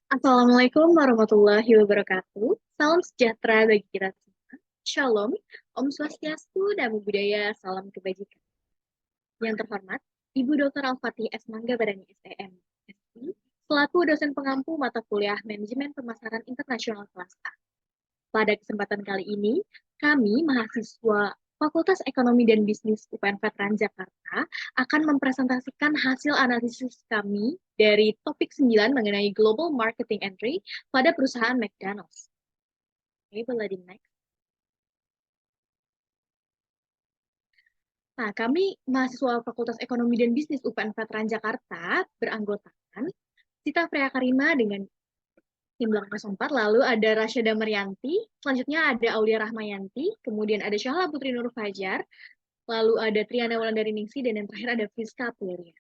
Assalamualaikum warahmatullahi wabarakatuh. Salam sejahtera bagi kita semua. Shalom, Om Swastiastu, Namo Buddhaya, salam kebajikan. Yang terhormat, Ibu Dr. Al-Fatih S. Manggabarani SEM, SI, selaku dosen pengampu mata kuliah Manajemen Pemasaran Internasional kelas A. Pada kesempatan kali ini, kami, mahasiswa Fakultas Ekonomi dan Bisnis UPN Veteran Jakarta, akan mempresentasikan hasil analisis kami dari topik 9 mengenai Global Marketing Entry pada perusahaan McDonald's. Oke, boleh di next. Nah, kami mahasiswa Fakultas Ekonomi dan Bisnis UPN Veteran Jakarta beranggotakan Sita Freya Karima dengan tim belakang 04, lalu ada Rasyada Maryanti, selanjutnya ada Aulia Rahmayanti, kemudian ada Syahla Putri Nur Fajar, lalu ada Triana Wulandari Ningsi, dan yang terakhir ada Friska Aprilia.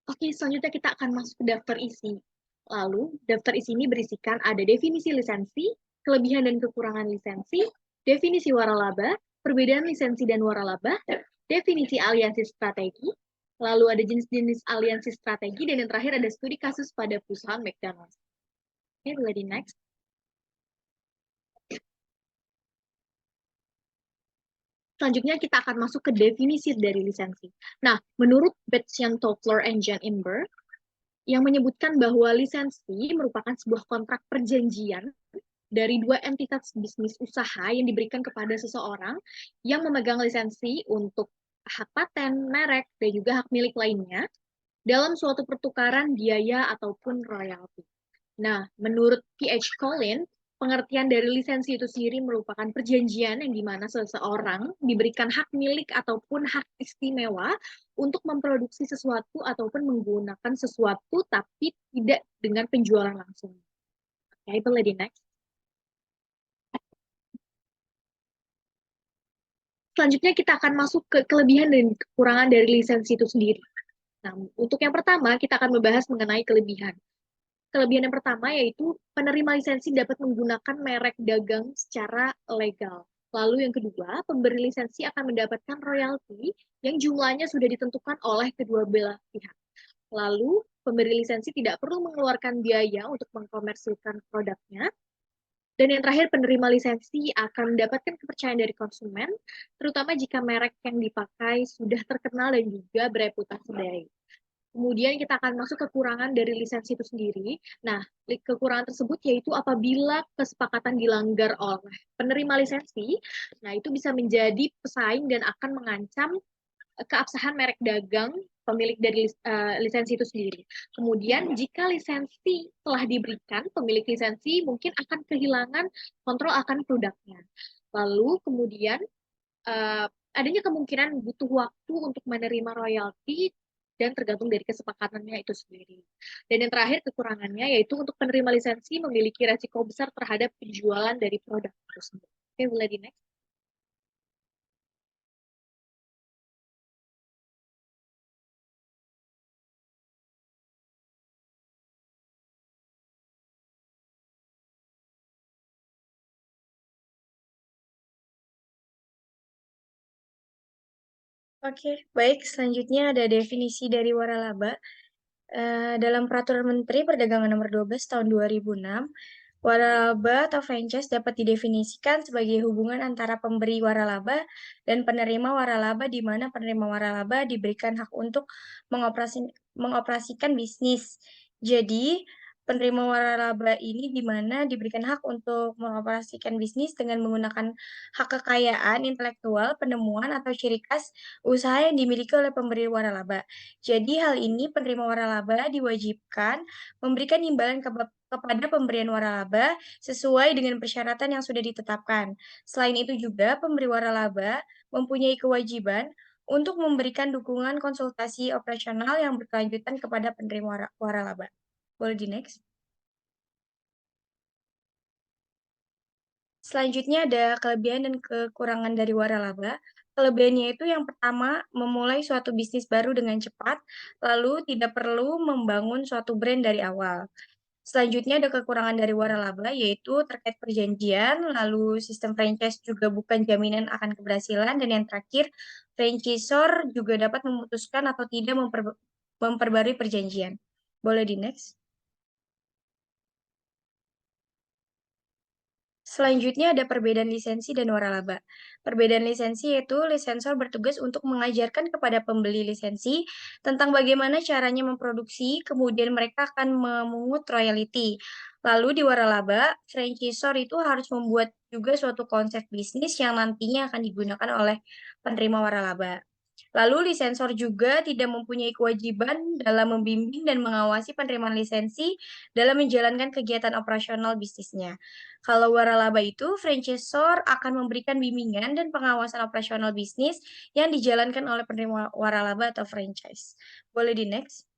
Oke, selanjutnya kita akan masuk ke daftar isi. Lalu, daftar isi ini berisikan ada definisi lisensi, kelebihan dan kekurangan lisensi, definisi waralaba, perbedaan lisensi dan waralaba, definisi aliansi strategi, lalu ada jenis-jenis aliansi strategi, dan yang terakhir ada studi kasus pada perusahaan McDonald's. Oke, boleh di next. Selanjutnya kita akan masuk ke definisi dari lisensi. Nah, menurut Bastian Toffler and Jan Imber, yang menyebutkan bahwa lisensi merupakan sebuah kontrak perjanjian dari dua entitas bisnis usaha yang diberikan kepada seseorang yang memegang lisensi untuk hak paten, merek, dan juga hak milik lainnya dalam suatu pertukaran biaya ataupun royalti. Nah, menurut PH Collins, pengertian dari lisensi itu sendiri merupakan perjanjian yang dimana seseorang diberikan hak milik ataupun hak istimewa untuk memproduksi sesuatu ataupun menggunakan sesuatu tapi tidak dengan penjualan langsung. Oke, boleh di next. Selanjutnya kita akan masuk ke kelebihan dan kekurangan dari lisensi itu sendiri. Nah, untuk yang pertama, kita akan membahas mengenai kelebihan. Kelebihan yang pertama yaitu penerima lisensi dapat menggunakan merek dagang secara legal. Lalu yang kedua, pemberi lisensi akan mendapatkan royalti yang jumlahnya sudah ditentukan oleh kedua belah pihak. Lalu, pemberi lisensi tidak perlu mengeluarkan biaya untuk mengkomersilkan produknya. Dan yang terakhir, penerima lisensi akan mendapatkan kepercayaan dari konsumen, terutama jika merek yang dipakai sudah terkenal dan juga bereputasi baik. Kemudian kita akan masuk kekurangan dari lisensi itu sendiri. Nah, kekurangan tersebut yaitu apabila kesepakatan dilanggar oleh penerima lisensi, nah itu bisa menjadi pesaing dan akan mengancam keabsahan merek dagang pemilik dari lisensi itu sendiri. Kemudian jika lisensi telah diberikan, pemilik lisensi mungkin akan kehilangan kontrol akan produknya. Lalu kemudian uh, adanya kemungkinan butuh waktu untuk menerima royalti dan tergantung dari kesepakatannya itu sendiri. Dan yang terakhir kekurangannya yaitu untuk penerima lisensi memiliki resiko besar terhadap penjualan dari produk tersebut. Oke, boleh di next. Oke, baik. Selanjutnya ada definisi dari waralaba. Dalam Peraturan Menteri Perdagangan Nomor 12 Tahun 2006, waralaba atau franchise dapat didefinisikan sebagai hubungan antara pemberi waralaba dan penerima waralaba di mana penerima waralaba diberikan hak untuk mengoperasikan bisnis. Jadi, penerima waralaba ini di mana diberikan hak untuk mengoperasikan bisnis dengan menggunakan hak kekayaan intelektual, penemuan, atau ciri khas usaha yang dimiliki oleh pemberi waralaba. Jadi hal ini penerima waralaba diwajibkan memberikan imbalan kepada pemberian waralaba sesuai dengan persyaratan yang sudah ditetapkan. Selain itu juga pemberi waralaba mempunyai kewajiban untuk memberikan dukungan konsultasi operasional yang berkelanjutan kepada penerima waralaba. Boleh di next. Selanjutnya ada kelebihan dan kekurangan dari waralaba. Kelebihannya itu yang pertama, memulai suatu bisnis baru dengan cepat, lalu tidak perlu membangun suatu brand dari awal. Selanjutnya ada kekurangan dari waralaba, yaitu terkait perjanjian, lalu sistem franchise juga bukan jaminan akan keberhasilan, dan yang terakhir, franchisor juga dapat memutuskan atau tidak memperbarui perjanjian. Boleh di next. Selanjutnya ada perbedaan lisensi dan waralaba. Perbedaan lisensi yaitu lisensor bertugas untuk mengajarkan kepada pembeli lisensi tentang bagaimana caranya memproduksi, kemudian mereka akan memungut royalti. Lalu di waralaba, franchisor itu harus membuat juga suatu konsep bisnis yang nantinya akan digunakan oleh penerima waralaba. Lalu lisensor juga tidak mempunyai kewajiban dalam membimbing dan mengawasi penerimaan lisensi dalam menjalankan kegiatan operasional bisnisnya. Kalau waralaba itu, franchisor akan memberikan bimbingan dan pengawasan operasional bisnis yang dijalankan oleh penerima waralaba atau franchise. Boleh di next?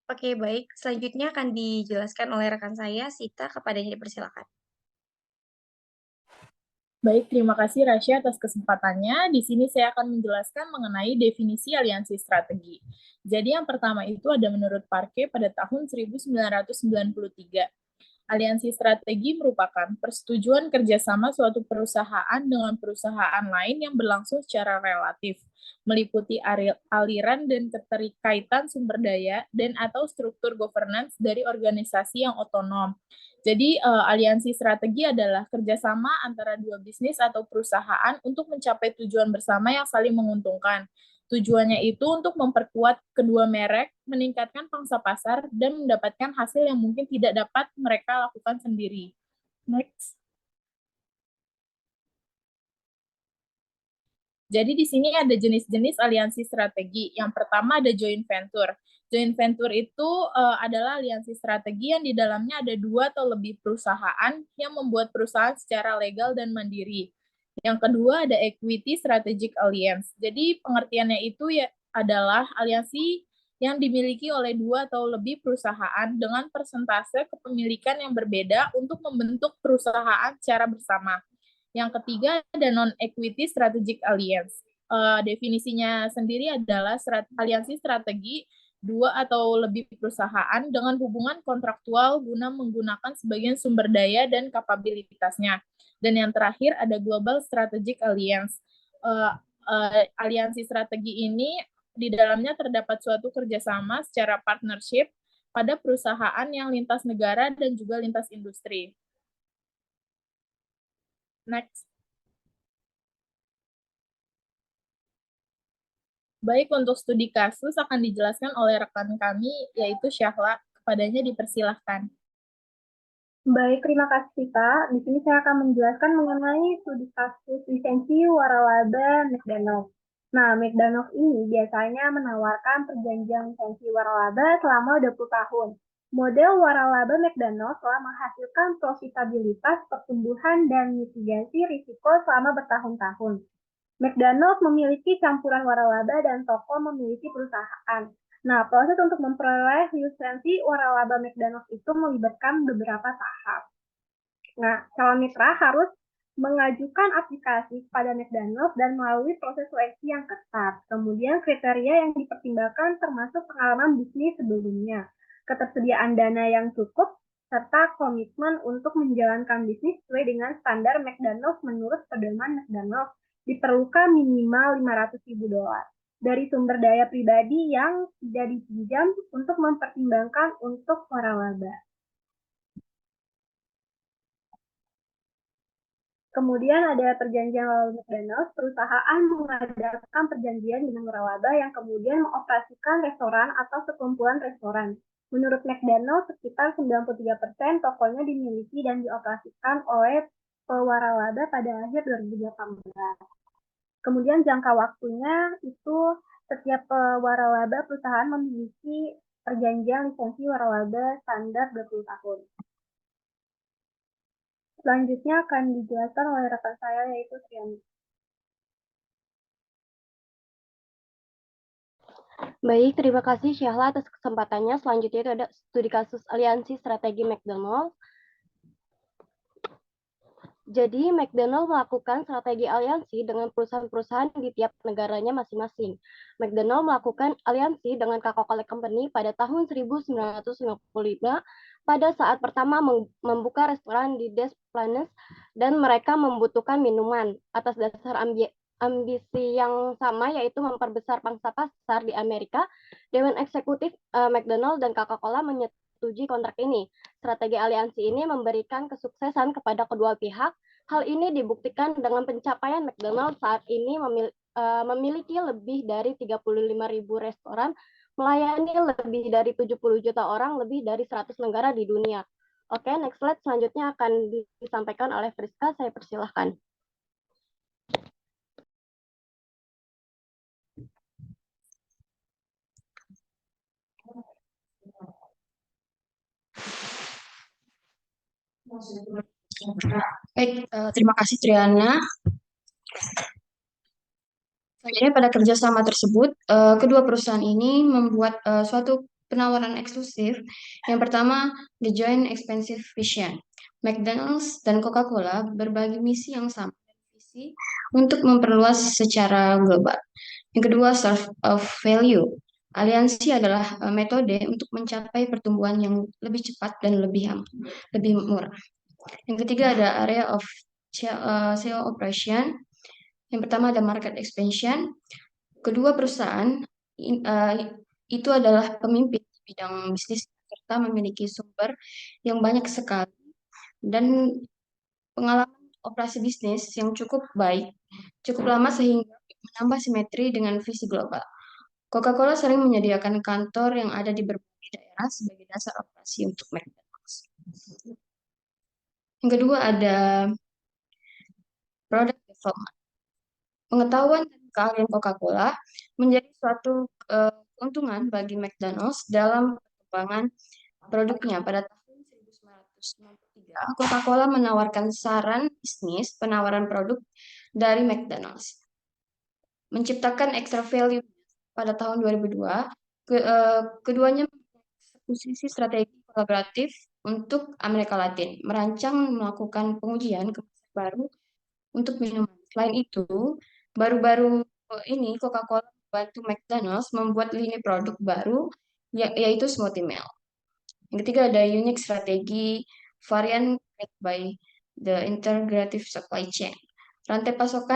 Oke, baik. Selanjutnya akan dijelaskan oleh rekan saya, Sita, kepadanya dipersilakan. Baik, terima kasih Rasya atas kesempatannya. Di sini saya akan menjelaskan mengenai definisi aliansi strategi. Jadi yang pertama itu ada menurut Parke pada tahun 1993. Aliansi strategi merupakan persetujuan kerjasama suatu perusahaan dengan perusahaan lain yang berlangsung secara relatif, meliputi aliran dan keterkaitan sumber daya dan atau struktur governance dari organisasi yang otonom. Jadi, aliansi strategi adalah kerjasama antara dua bisnis atau perusahaan untuk mencapai tujuan bersama yang saling menguntungkan. Tujuannya itu untuk memperkuat kedua merek, meningkatkan pangsa pasar, dan mendapatkan hasil yang mungkin tidak dapat mereka lakukan sendiri. Next. Jadi di sini ada jenis-jenis aliansi strategi. Yang pertama ada joint venture. Joint venture itu adalah aliansi strategi yang di dalamnya ada dua atau lebih perusahaan yang membuat perusahaan secara legal dan mandiri. Yang kedua ada equity strategic alliance. Jadi pengertiannya itu ya adalah aliansi yang dimiliki oleh dua atau lebih perusahaan dengan persentase kepemilikan yang berbeda untuk membentuk perusahaan secara bersama. Yang ketiga ada non-equity strategic alliance. Definisinya sendiri adalah aliansi strategi dua atau lebih perusahaan dengan hubungan kontraktual guna menggunakan sebagian sumber daya dan kapabilitasnya. Dan yang terakhir ada Global Strategic Alliance. Aliansi strategi ini di dalamnya terdapat suatu kerjasama secara partnership pada perusahaan yang lintas negara dan juga lintas industri. Next. Baik, untuk studi kasus akan dijelaskan oleh rekan kami, yaitu Syahla. Kepadanya dipersilahkan. Baik, terima kasih Sita. Di sini saya akan menjelaskan mengenai studi kasus lisensi waralaba McDonald's. Nah, McDonald's ini biasanya menawarkan perjanjian lisensi waralaba selama 20 tahun. Model waralaba McDonald's telah menghasilkan profitabilitas, pertumbuhan, dan mitigasi risiko selama bertahun-tahun. McDonald's memiliki campuran waralaba dan toko memiliki perusahaan. Nah, proses untuk memperoleh lisensi waralaba McDonald's itu melibatkan beberapa tahap. Nah, calon mitra harus mengajukan aplikasi kepada McDonald's dan melalui proses seleksi yang ketat. Kemudian kriteria yang dipertimbangkan termasuk pengalaman bisnis sebelumnya, ketersediaan dana yang cukup, serta komitmen untuk menjalankan bisnis sesuai dengan standar McDonald's menurut pedoman McDonald's diperlukan minimal $500.000 dari sumber daya pribadi yang tidak dipinjam untuk mempertimbangkan untuk waralaba. Kemudian ada perjanjian waralaba McDonald's, perusahaan mengadakan perjanjian dengan waralaba yang kemudian mengoperasikan restoran atau sekumpulan restoran. Menurut McDonald's, sekitar 93% tokonya dimiliki dan dioperasikan oleh pewaralaba pada akhir 2018. Kemudian jangka waktunya itu setiap waralaba perusahaan memiliki perjanjian lisensi waralaba standar 20 tahun. Selanjutnya akan dijelaskan oleh rekan saya yaitu Triani. Baik, terima kasih Syahla atas kesempatannya. Selanjutnya itu ada studi kasus aliansi strategi McDonald's. Jadi, McDonald melakukan strategi aliansi dengan perusahaan-perusahaan di tiap negaranya masing-masing. McDonald melakukan aliansi dengan Coca-Cola Company pada tahun 1955 pada saat pertama membuka restoran di Des Plaines dan mereka membutuhkan minuman. Atas dasar ambisi yang sama, yaitu memperbesar pangsa pasar di Amerika, Dewan Eksekutif McDonald dan Coca-Cola menyetujui kontrak ini. Strategi aliansi ini memberikan kesuksesan kepada kedua pihak. Hal ini dibuktikan dengan pencapaian McDonald saat ini memiliki lebih dari 35.000 restoran, melayani lebih dari 70 juta orang, lebih dari 100 negara di dunia. Oke, next slide selanjutnya akan disampaikan oleh Friska, saya persilahkan. Baik, terima kasih Triana. Selanjutnya pada kerjasama tersebut, kedua perusahaan ini membuat suatu penawaran eksklusif. Yang pertama, The Joint Expensive Vision. McDonald's dan Coca-Cola berbagi misi yang sama, visi untuk memperluas secara global. Yang kedua, Source of Value. Aliansi adalah metode untuk mencapai pertumbuhan yang lebih cepat dan lebih murah. Yang ketiga ada area of sale operation. Yang pertama ada market expansion. Kedua perusahaan itu adalah pemimpin di bidang bisnis serta memiliki sumber yang banyak sekali dan pengalaman operasi bisnis yang cukup baik, cukup lama sehingga menambah simetri dengan visi global. Coca-Cola sering menyediakan kantor yang ada di berbagai daerah sebagai dasar operasi untuk McDonald's. Yang kedua ada product development. Pengetahuan dan keahlian Coca-Cola menjadi suatu keuntungan bagi McDonald's dalam perkembangan produknya. Pada tahun 1993, Coca-Cola menawarkan saran bisnis penawaran produk dari McDonald's. Menciptakan extra value pada tahun 2002, keduanya posisi strategi kolaboratif untuk Amerika Latin, merancang melakukan pengujian kemasan baru untuk minuman. Selain itu, baru-baru ini Coca-Cola membantu McDonald's membuat lini produk baru, yaitu smoothie milk. Yang ketiga ada unique strategi varian created by the integrative supply chain. Rantai pasok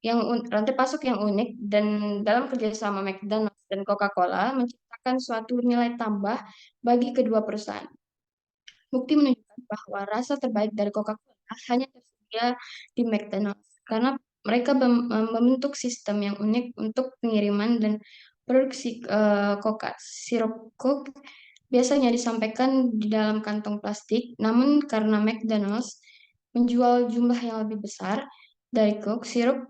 yang unik dan dalam kerjasama McDonald's dan Coca-Cola menciptakan suatu nilai tambah bagi kedua perusahaan. Bukti menunjukkan bahwa rasa terbaik dari Coca-Cola hanya tersedia di McDonald's karena mereka membentuk sistem yang unik untuk pengiriman dan produksi Coca. Sirup Coke biasanya disampaikan di dalam kantong plastik, namun karena McDonald's menjual jumlah yang lebih besar dari Coke, sirup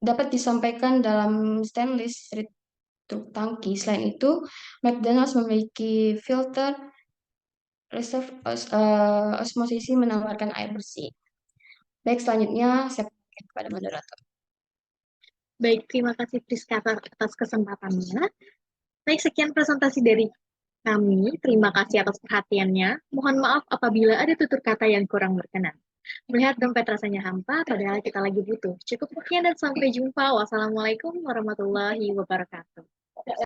dapat disampaikan dalam stainless steel truk tangki. Selain itu, McDonald's memiliki filter reserve osmosis menawarkan air bersih. Baik, selanjutnya saya berikan kepada moderator. Baik, terima kasih Priska atas kesempatannya. Baik, sekian presentasi dari kami. Terima kasih atas perhatiannya. Mohon maaf apabila ada tutur kata yang kurang berkenan. Melihat dompet rasanya hampa, padahal kita lagi butuh. Cukup sekian dan sampai jumpa. Wassalamualaikum warahmatullahi wabarakatuh.